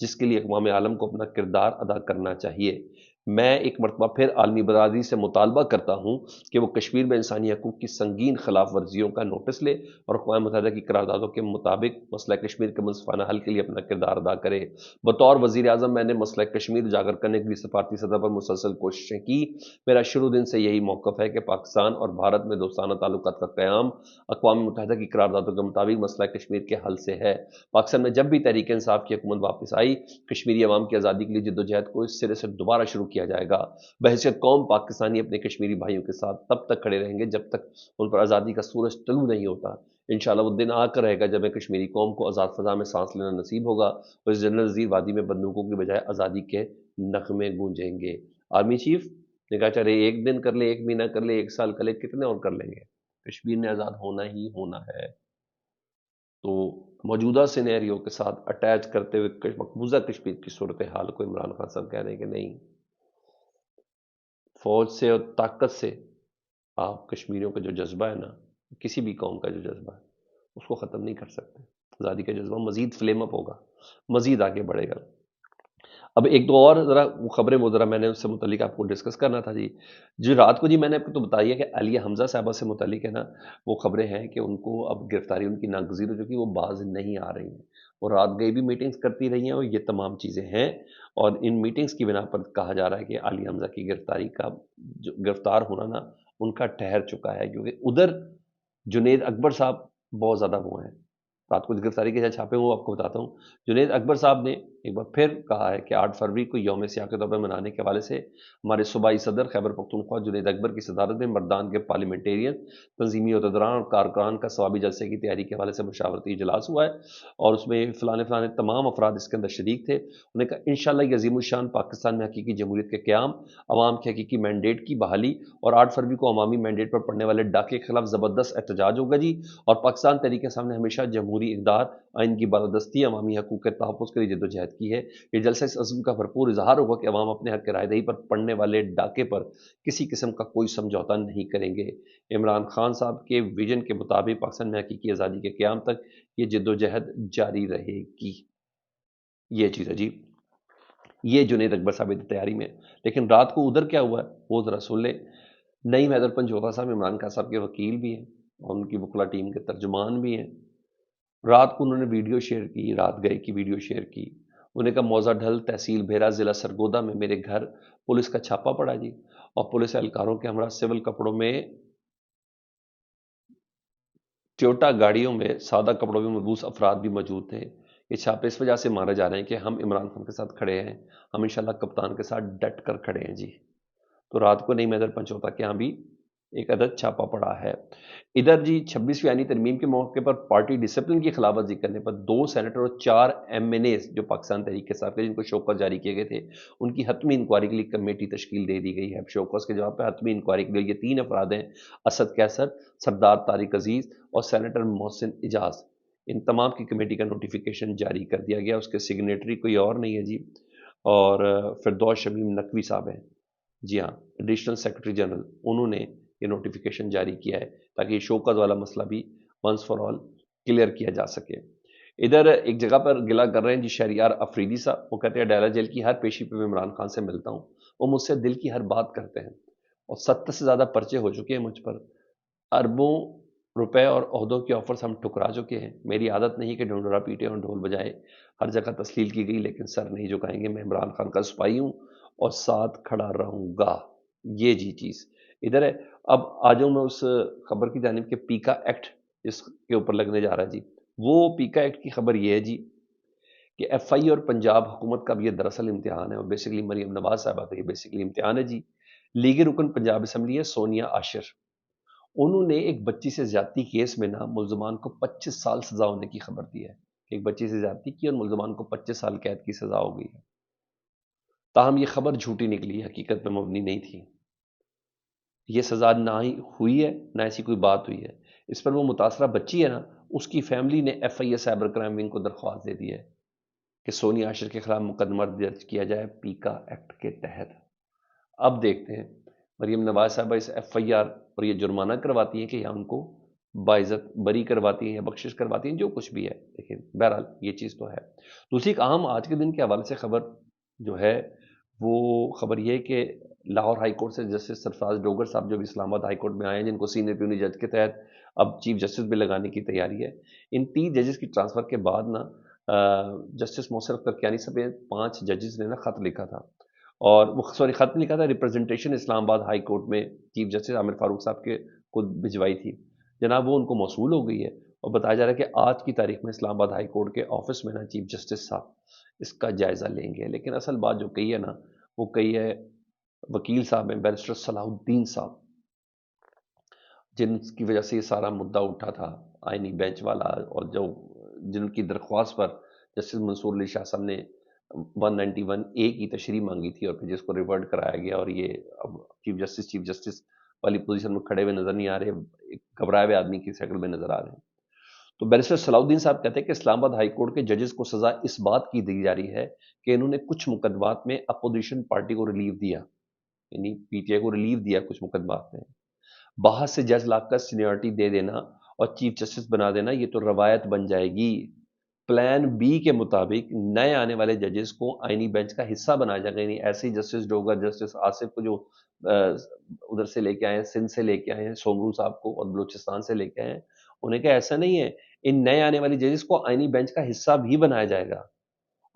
جس کے لیے اقوام عالم کو اپنا کردار ادا کرنا چاہیے۔ میں ایک مرتبہ پھر عالمی برادری سے مطالبہ کرتا ہوں کہ وہ کشمیر میں انسانی حقوق کی سنگین خلاف ورزیوں کا نوٹس لے اور اقوام متحدہ کی قراردادوں کے مطابق مسئلہ کشمیر کے منصفانہ حل کے لیے اپنا کردار ادا کرے۔ بطور وزیر اعظم میں نے مسئلہ کشمیر اجاگر کرنے کے لیے سفارتی سطح پر مسلسل کوششیں کی۔ میرا شروع دن سے یہی موقف ہے کہ پاکستان اور بھارت میں دوستانہ تعلقات کا قیام اقوام متحدہ کی قراردادوں کے مطابق مسئلہ کشمیر کے حل سے ہے۔ پاکستان میں جب بھی تحریک انصاف کی حکومت واپس آئی، کشمیری عوام کی آزادی کے لیے جدوجہد کو اس سرے سے دوبارہ شروع کیا جائے گا۔ بحیثیت قوم پاکستانی اپنے کشمیری بھائیوں کے ساتھ تب تک کھڑے رہیں گے جب تک ان پر آزادی کا سورج طلوع نہیں ہوتا۔ انشاءاللہ وہ دن آ کر رہے گا جب میں کشمیری قوم کو آزاد فضا میں سانس لینا نصیب ہوگا اور اس جنرل نذیر وادی میں بندوقوں کی بجائے آزادی کے نغمے گونجیں گے۔ آرمی چیف نے کہا چاہے ایک دن کر لے، ایک مہینہ کر لے، ایک سال کر لے، کتنے اور کر لیں گے، کشمیر نے آزاد ہونا ہی ہونا ہے۔ تو موجودہ سینیریو کے ساتھ اٹیچ کرتے ہوئے مقبوضہ کشمیر کی صورتحال کو عمران خان صاحب کہہ رہے ہیں کہ نہیں، فوج سے اور طاقت سے آپ کشمیریوں کا جو جذبہ ہے نا، کسی بھی قوم کا جو جذبہ ہے، اس کو ختم نہیں کر سکتے۔ آزادی کا جذبہ مزید فلیم اپ ہوگا، مزید آگے بڑھے گا۔ اب ایک دو اور ذرا خبریں وہ ذرا میں نے اس سے متعلق آپ کو ڈسکس کرنا تھا جی۔ جو رات کو جی میں نے آپ کو تو بتائی ہے کہ عالیہ حمزہ صاحبہ سے متعلق ہے نا، وہ خبریں ہیں کہ ان کو اب گرفتاری ان کی ناگزیر ہو چکی، وہ باز نہیں آ رہی ہیں، اور رات گئی بھی میٹنگز کرتی رہی ہیں، اور یہ تمام چیزیں ہیں، اور ان میٹنگز کی بنا پر کہا جا رہا ہے کہ عالیہ حمزہ کی گرفتاری کا جو گرفتار ہونا نا ان کا ٹھہر چکا ہے، کیونکہ ادھر جنید اکبر صاحب بہت زیادہ وہ ہیں۔ رات کو گرفتاری کے چھاپے وہ آپ کو بتاتا ہوں۔ جنید اکبر صاحب نے ایک بار پھر کہا ہے کہ 8 فروری کو یوم سیاہ کے طور پر منانے کے حوالے سے ہمارے صوبائی صدر خیبر پختونخوا جنید اکبر کی صدارت میں مردان کے پارلیمنٹیرین، تنظیمی عہدیداران اور کارکنان کا ثوابی جلسے کی تیاری کے حوالے سے مشاورتی اجلاس ہوا ہے، اور اس میں فلانے تمام افراد اس کے اندر شریک تھے۔ انہوں نے کہا انشاءاللہ یہ عظیم الشان پاکستان میں حقیقی جمہوریت کے قیام، عوام کے حقیقی مینڈیٹ کی بحالی، اور 8 فروری کو عوامی مینڈیٹ پر پڑنے والے ڈاکے کے خلاف زبردست احتجاج ہوگا جی، اور پاکستان تحریک کے سامنے ہمیشہ جمہوری اقدار، آئین کی بالادستی، عوامی حقوق کے تحفظ کے لیے جدوجہد کی ہے۔ یہ جلسہ اس عزم کا بھرپور اظہار ہوگا کہ عوام اپنے حق رائے دہی پر پڑنے والے ڈاکے پر کسی قسم کا کوئی سمجھوتا نہیں کریں گے۔ عمران خان صاحب کے ویژن کے مطابق پاکستان میں حقیقی آزادی کے قیام تک یہ جدوجہد جاری رہے گی۔ یہ چیز ہے جی، یہ جنید اکبر صاحب کی تیاری میں۔ لیکن رات کو ادھر کیا ہوا ہے وہ ذرا سن لیں۔ نعیم حیدر پنجوتا صاحب عمران خان صاحب کے وکیل بھی ہیں اور ان کی وکلا ٹیم کے ترجمان بھی ہیں۔ رات کو انہوں نے ویڈیو شیئر کی، رات گئے کی ویڈیو شیئر کی۔ انہوں نے کہا موزہ ڈھل تحصیل بھیرا ضلع سرگودا میں میرے گھر پولیس کا چھاپا پڑا جی، اور پولیس اہلکاروں کے ہمراہ سول کپڑوں میں، ٹیوٹا گاڑیوں میں سادہ کپڑوں میں ملبوس افراد بھی موجود تھے۔ یہ چھاپے اس وجہ سے مارے جا رہے ہیں کہ ہم عمران خان کے ساتھ کھڑے ہیں، ہم انشاءاللہ کپتان کے ساتھ ڈٹ کر کھڑے ہیں جی۔ تو رات کو نعیم حیدر پنجوتا کے ہاں بھی ایک عدد چھاپا پڑا ہے۔ ادھر جی 26ویں آئینی ترمیم کے موقع پر پارٹی ڈسپلن کی خلاف ورزی کرنے پر 2 سینیٹر اور 4 MNAs جو پاکستان تحریک کے ساتھ جن کو شوکت جاری کیے گئے تھے، ان کی حتمی انکوائری کے لیے کمیٹی تشکیل دے دی گئی ہے۔ شوکت کے جواب پہ حتمی انکوائری کے لیے یہ 3 افراد ہیں: اسد کیسر، سردار طارق عزیز اور سینیٹر محسن اجاز۔ ان تمام کی کمیٹی کا نوٹیفیکیشن جاری کر دیا گیا، اس کے سگنیٹری کوئی اور نہیں ہے جی، اور فردوس شمیم نقوی صاحب ہیں، جی ہاں ایڈیشنل سیکرٹری جنرل، انہوں نے یہ نوٹیفیکیشن جاری کیا ہے تاکہ یہ شوکت والا مسئلہ بھی ونس فار آل کلیئر کیا جا سکے۔ ادھر ایک جگہ پر گلہ کر رہے ہیں جی شہریار افریدی صاحب، وہ کہتے ہیں ڈیلا جیل کی ہر پیشی پہ میں عمران خان سے ملتا ہوں، وہ مجھ سے دل کی ہر بات کرتے ہیں، اور 70 سے زیادہ پرچے ہو چکے ہیں مجھ پر، اربوں روپے اور عہدوں کے آفرز ہم ٹھکرا چکے ہیں۔ میری عادت نہیں کہ ڈھنڈورا پیٹے اور ڈھول بجائے، ہر جگہ تسلیل کی گئی لیکن سر نہیں جھکائیں گے۔ میں عمران خان کا سپاہی ہوں اور ساتھ کھڑا رہوں گا۔ یہ جی چیز ادھر ہے۔ اب آ جاؤں میں اس خبر کی جانب کہ پیکا ایکٹ جس کے اوپر لگنے جا رہا ہے جی، وہ پیکا ایکٹ کی خبر یہ ہے جی کہ ایف آئی اور پنجاب حکومت کا بھی یہ دراصل امتحان ہے، اور بیسیکلی مریم نواز صاحبہ کا یہ بیسیکلی امتحان ہے جی۔ لیگی رکن پنجاب اسمبلی ہے سونیا عاشر، انہوں نے ایک بچی سے زیادتی کیس میں نا ملزمان کو 25 سال سزا ہونے کی خبر دی ہے۔ ایک بچی سے زیادتی کی اور ملزمان کو 25 سال قید کی سزا ہو گئی ہے۔ تاہم یہ خبر جھوٹی نکلی، حقیقت پہ مبنی نہیں تھی۔ یہ سزا نہ ہی ہوئی ہے نہ ایسی کوئی بات ہوئی ہے۔ اس پر وہ متاثرہ بچی ہے نا، اس کی فیملی نے F I A cyber crime wing کو درخواست دے دی ہے کہ سونی عاشر کے خلاف مقدمہ درج کیا جائے پیکا ایکٹ کے تحت۔ اب دیکھتے ہیں مریم نواز صاحبہ اس ایف آئی آر اور یہ جرمانہ کرواتی ہیں کہ یا ان کو باعزت بری کرواتی ہیں یا بخشش کرواتی ہیں، جو کچھ بھی ہے، لیکن بہرحال یہ چیز تو ہے۔ دوسری ایک اہم آج کے دن کے حوالے سے خبر جو ہے وہ خبر یہ ہے کہ لاہور ہائی کورٹ سے جسٹس سرفراز ڈوگر صاحب جو بھی اسلام آباد ہائی کورٹ میں آئے ہیں، جن کو سینئر پیونی جج کے تحت اب چیف جسٹس بھی لگانے کی تیاری ہے، ان 3 ججز کی ٹرانسفر کے بعد نا جسٹس محسن اختر کیانی صاحب نے 5 ججز نے نا خط لکھا تھا، اور وہ سوری خط نہیں لکھا تھا، ریپرزنٹیشن اسلام آباد ہائی کورٹ میں چیف جسٹس عامر فاروق صاحب کے کو بھجوائی تھی جناب، وہ ان کو موصول ہو گئی ہے، اور بتایا جا رہا ہے کہ آج کی تاریخ میں اسلام آباد ہائی کورٹ کے آفس میں نا چیف جسٹس صاحب اس کا جائزہ لیں گے۔ لیکن اصل بات جو کہی ہے نا، وہ کہی ہے وکیل صاحب ہیں بیرسٹر صلاح الدین صاحب، جن کی وجہ سے یہ سارا مدعا اٹھا تھا آئینی بینچ والا، اور جو جن کی درخواست پر جسٹس منصور علی شاہ صاحب نے 191A کی تشریح مانگی تھی، اور پھر جس کو ریورٹ کرایا گیا، اور یہ اب چیف جسٹس والی پوزیشن میں کھڑے ہوئے نظر نہیں آ رہے، ایک گھبرائے ہوئے آدمی کی شکل میں نظر آ رہے ہیں۔ تو بیرسٹر صلاح الدین صاحب کہتے ہیں کہ اسلام آباد ہائی کورٹ کے ججز کو سزا اس بات کی دی جا رہی ہے کہ انہوں نے کچھ مقدمات میں اپوزیشن پارٹی کو ریلیف دیا، یعنی پی ٹی آئی کو ریلیف دیا کچھ مقدمات میں، باہر سے جج لا کر سینیورٹی دے دینا اور چیف جسٹس بنا دینا، یہ تو روایت بن جائے گی۔ پلان بی کے مطابق نئے آنے والے ججز کو آئینی بینچ کا حصہ بنایا جائے گا، یعنی ایسے ہی جسٹس ڈوگر، جسٹس آصف کو جو ادھر سے لے کے آئے ہیں، سندھ سے لے کے آئے ہیں، سومرو صاحب کو، اور بلوچستان سے لے کے آئے ہیں، انہیں کہا ایسا نہیں ہے، ان نئے آنے والی ججز کو آئینی بینچ کا حصہ بھی بنایا جائے گا،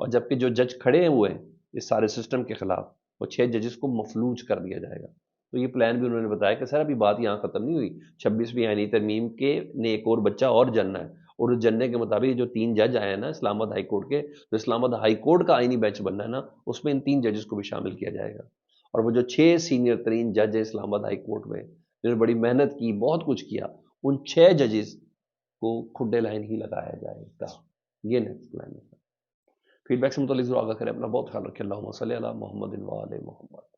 اور جبکہ جو جج کھڑے ہوئے ہیں اس سارے سسٹم کے خلاف، وہ 6 ججز کو مفلوج کر دیا جائے گا۔ تو یہ پلان بھی انہوں نے بتایا کہ سر ابھی بات یہاں ختم نہیں ہوئی، 26ویں آئینی ترمیم کے نے ایک اور بچہ اور جننا ہے، اور اس جننے کے مطابق جو 3 جج آئے ہیں نا اسلام آباد ہائی کورٹ کے، جو اسلام آباد ہائی کورٹ کا آئینی بینچ بننا ہے نا، اس میں ان 3 ججز کو بھی شامل کیا جائے گا، اور وہ جو 6 سینئر ترین جج ہیں اسلام آباد ہائی کورٹ میں، جنہوں نے بڑی محنت کی، بہت کچھ کیا، ان 6 ججز کو کھڈے لائن ہی لگایا جائے گا۔ یہ نیکسٹ پلان ہے۔ فیڈ بیک سے متعلق ضرور آگاہ کریں، اپنا بہت خیال رکھیں۔ اللہم صلی علی محمد و آل محمد۔